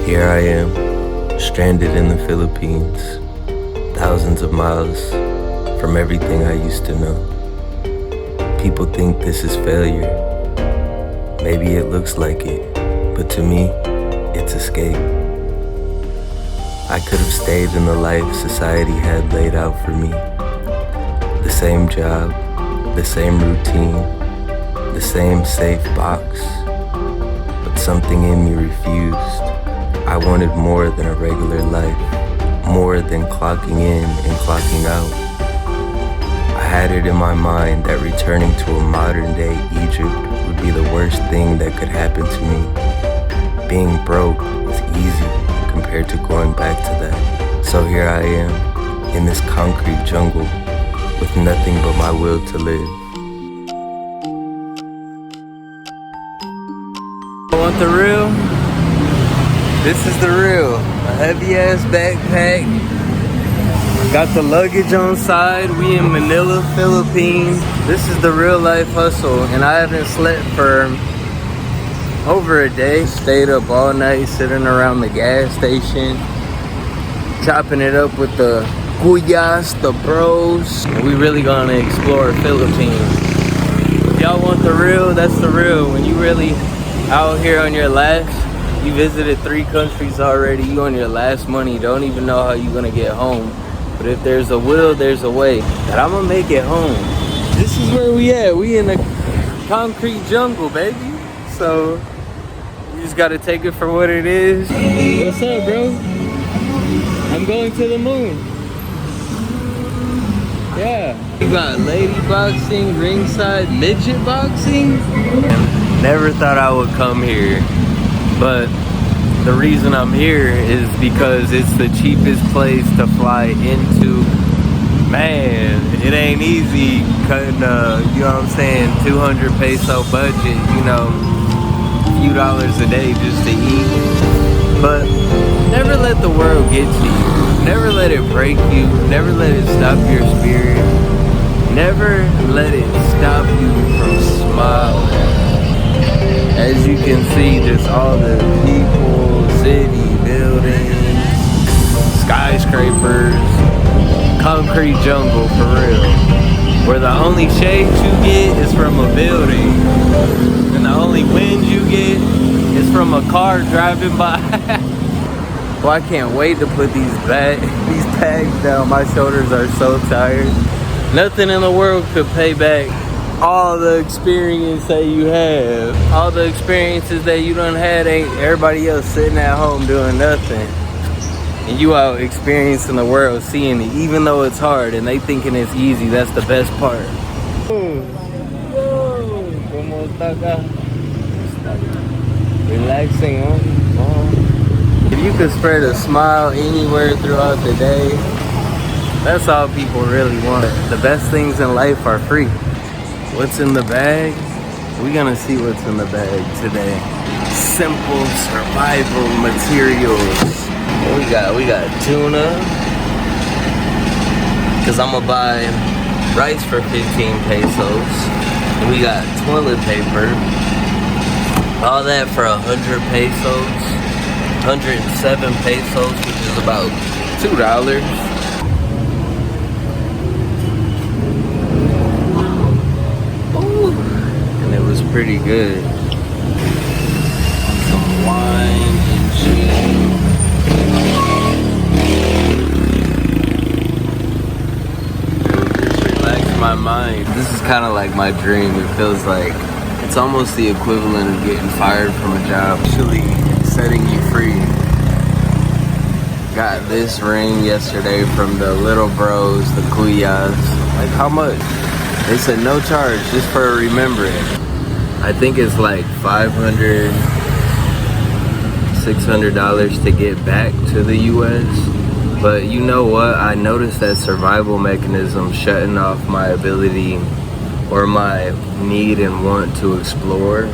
Here I am, stranded in the Philippines, thousands of miles from everything I used to know. People think this is failure. Maybe it looks like it, but to me, it's escape. I could have stayed in the life society had laid out for me. The same job, the same routine, the same safe box. But something in me refused. I wanted more than a regular life, more than clocking in and clocking out. I had it in my mind that returning to a modern day Egypt would be the worst thing that could happen to me. Being broke was easy compared to going back to that. So here I am, in this concrete jungle, with nothing but my will to live. Want the real? This is the real. A heavy ass backpack. Got the luggage on side. We in Manila, Philippines. This is the real life hustle, and I haven't slept for over a day. Stayed up all night sitting around the gas station, chopping it up with the kuyas, the bros. We really gonna explore Philippines. If y'all want the real, that's the real. When you really out here on your last, you visited 3 countries already, you on your last money, don't even know how you gonna get home. But if there's a will, there's a way. And I'm gonna make it home. This is where we at. We in the concrete jungle, baby. So you just gotta take it for what it is. What's up, bro? I'm going to the moon. Yeah. You got lady boxing, ringside midget boxing. Never thought I would come here, but the reason I'm here is because it's the cheapest place to fly into. Man, it ain't easy cutting you know what I'm saying, 200 peso budget, you know, a few dollars a day just to eat. But never let the world get to you. Never let it break you. Never let it stop your spirit. Never let it stop you from smiling. As you can see, just all the people, city, buildings, skyscrapers, concrete jungle for real. Where the only shade you get is from a building, and the only wind you get is from a car driving by. Well, I can't wait to put these bags down. My shoulders are so tired. Nothing in the world could pay back all the experience that you have. All the experiences that you done had, ain't everybody else sitting at home doing nothing. And you out experiencing the world, seeing it, even though it's hard and they thinking it's easy. That's the best part. Relaxing, huh? If you could spread a smile anywhere throughout the day, that's all people really want. The best things in life are free. What's in the bag? We're gonna see what's in the bag today. Simple survival materials. What we got tuna. Cause I'm gonna buy rice for 15 pesos. And we got toilet paper. All that for 100 pesos. 107 pesos, which is about $2. Pretty good. Some wine and cheese. Just relax my mind. This is kind of like my dream. It feels like it's almost the equivalent of getting fired from a job, actually setting you free. Got this ring yesterday from the little bros, the kuyas. Like, how much? They said no charge, just for a remembrance. I think it's like $500, $600 to get back to the US. But you know what? I noticed that survival mechanism shutting off my ability or my need and want to explore.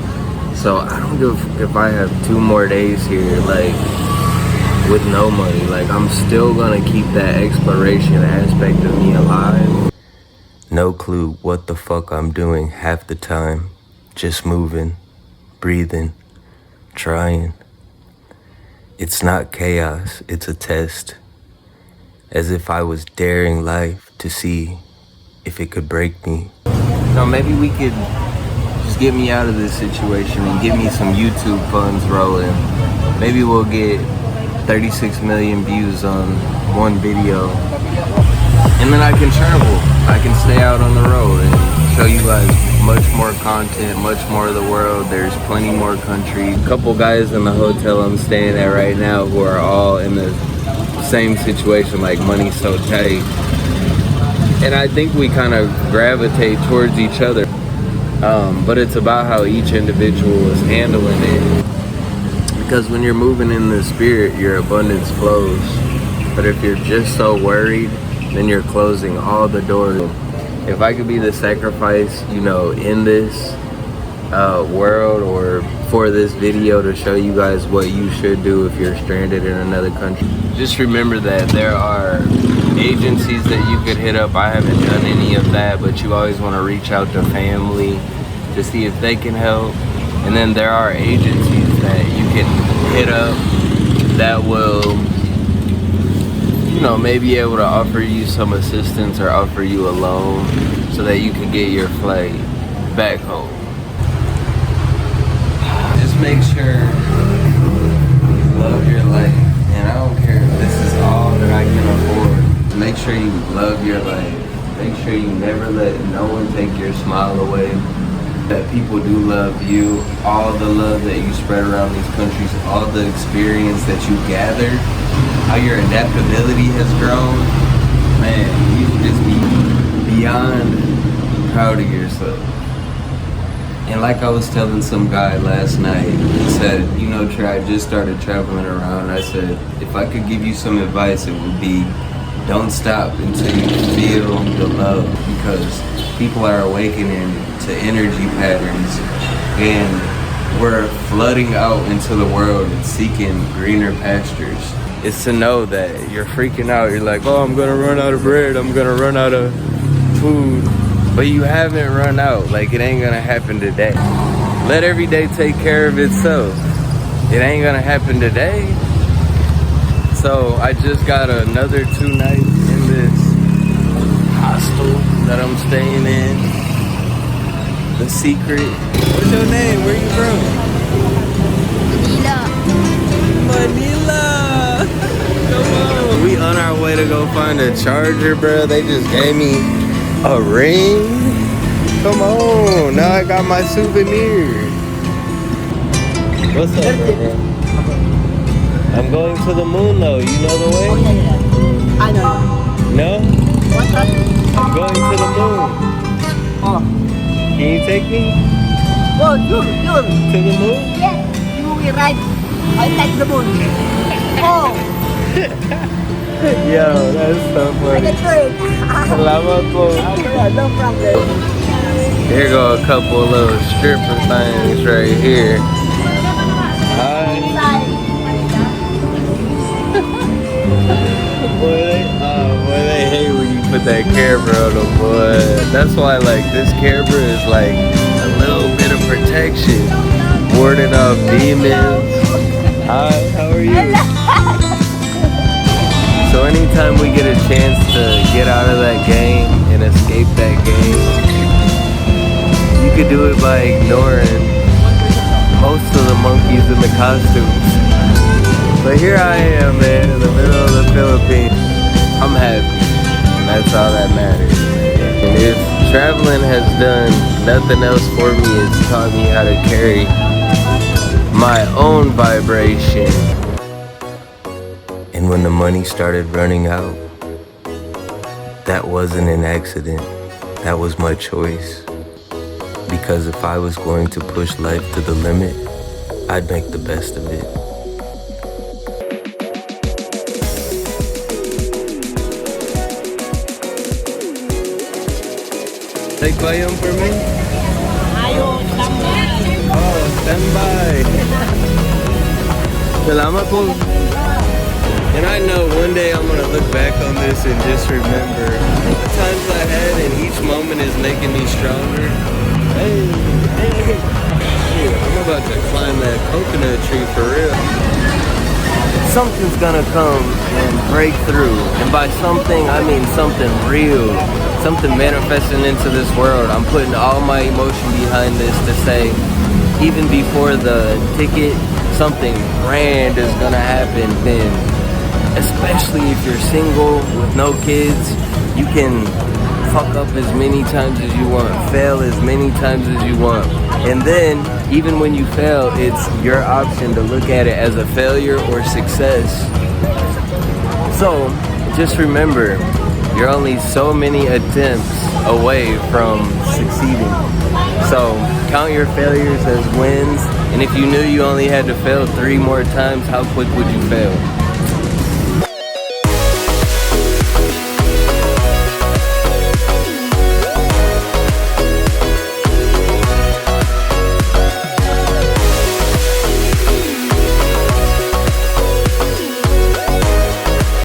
So I don't give if I have 2 more days here, like, with no money. Like, I'm still gonna keep that exploration aspect of me alive. No clue what the fuck I'm doing half the time. Just moving, breathing, trying. It's not chaos, it's a test. As if I was daring life to see if it could break me. No, maybe we could just get me out of this situation and get me some YouTube funds rolling. Maybe we'll get 36 million views on one video. And then I can travel. I can stay out on the road and show you guys much more content, much more of the world. There's plenty more countries. A couple guys in the hotel I'm staying at right now who are all in the same situation, like money's so tight. And I think we kind of gravitate towards each other. But it's about how each individual is handling it. Because when you're moving in the spirit, your abundance flows. But if you're just so worried, then you're closing all the doors. If I could be the sacrifice, you know, in this world or for this video to show you guys what you should do if you're stranded in another country, just remember that there are agencies that you could hit up. I haven't done any of that, but you always want to reach out to family to see if they can help. And then there are agencies that you can hit up that will, you know, maybe able to offer you some assistance or offer you a loan so that you can get your flight back home. Just make sure you love your life. And I don't care if this is all that I can afford. Make sure you love your life. Make sure you never let no one take your smile away. That people do love you. All the love that you spread around these countries, all the experience that you gathered, how your adaptability has grown. Man, you should just be beyond proud of yourself. And like I was telling some guy last night, he said, you know, Trey, I just started traveling around. I said, if I could give you some advice, it would be, don't stop until you feel the love, because people are awakening to energy patterns and we're flooding out into the world and seeking greener pastures. It's to know that you're freaking out. You're like, oh, I'm gonna run out of bread, I'm gonna run out of food. But you haven't run out. Like, it ain't gonna happen today. Let every day take care of itself. It ain't gonna happen today. So I just got another 2 nights in this hostel that I'm staying in. The Secret. What's your name? Where you from? Manila. Come on. We on our way to go find a charger, bro. They just gave me a ring? Come on, now I got my souvenir. What's up, bro? I'm going to the moon though, you know the way? Oh, yeah. I know. No? What's up? I'm going to the moon. Oh. Can you take me? Oh, you. To the moon? Yeah, you will ride. I like the moon. Oh. Yo, that's so funny. Salamat po. No problem. Here go a couple of little stripper things right here. Hi. Boy, they hate when you put that camera on them, boy. That's why, like, this camera is like a little bit of protection, warding off demons. Hi, how are you? So anytime we get a chance to get out of that game and escape that game, you could do it by ignoring most of the monkeys in the costumes. But here I am, man, in the middle of the Philippines. I'm happy, and that's all that matters. And if traveling has done nothing else for me, it's taught me how to carry my own vibration. And when the money started running out, that wasn't an accident. That was my choice. Because if I was going to push life to the limit, I'd make the best of it. Take bayong for me? Oh, standby. Salamat po. And I know one day I'm gonna look back on this and just remember the times I had, and each moment is making me stronger. Hey, I'm about to climb that coconut tree for real. something's gonna come and break through. And by something, I mean something real, something manifesting into this world. I'm putting all my emotion behind this to say, even before the ticket, something grand is gonna happen then. Especially if you're single with no kids, you can fuck up as many times as you want, fail as many times as you want. And then, even when you fail, it's your option to look at it as a failure or success. So, just remember, you're only so many attempts away from succeeding. So, count your failures as wins, and if you knew you only had to fail 3 more times, how quick would you fail?